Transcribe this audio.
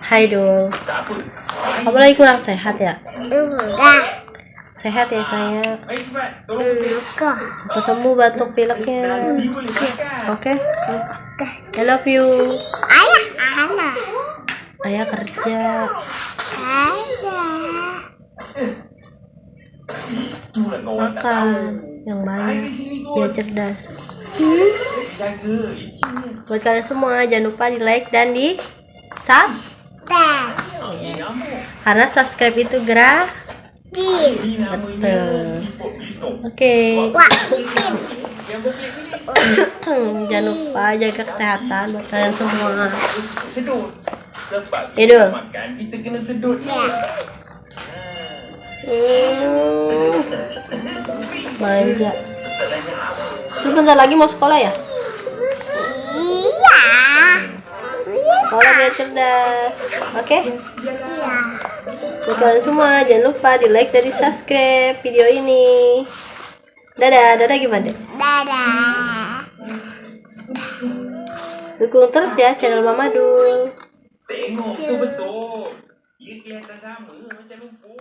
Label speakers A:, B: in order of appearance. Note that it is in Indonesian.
A: Hai Dul, kamu lagi kurang sehat ya?
B: Enggak.
A: Sehat ya saya.
B: Enggak.
A: Cepat sembuh batuk pileknya. Oke? I love you.
B: Ayah anak.
A: Ayah kerja.
B: Ayah.
A: Makan yang banyak biar cerdas. Buat kalian semua jangan lupa di like dan di sub. Karena subscribe itu gratis. Betul. Oke. Jangan lupa jaga kesehatan buat kalian semua. Itu. Manja. Terus bentar lagi mau sekolah ya?
B: Iya.
A: Sekolah biar cerdas. Oke?
B: Iya.
A: Buat kalian semua jangan lupa di like dan di subscribe video ini. Dadah, dadah gimana?
B: Dadah.
A: Dukung terus ya channel Mama Dul.
C: Tengok tu betul. Dia kelihatan sama macam lumpur.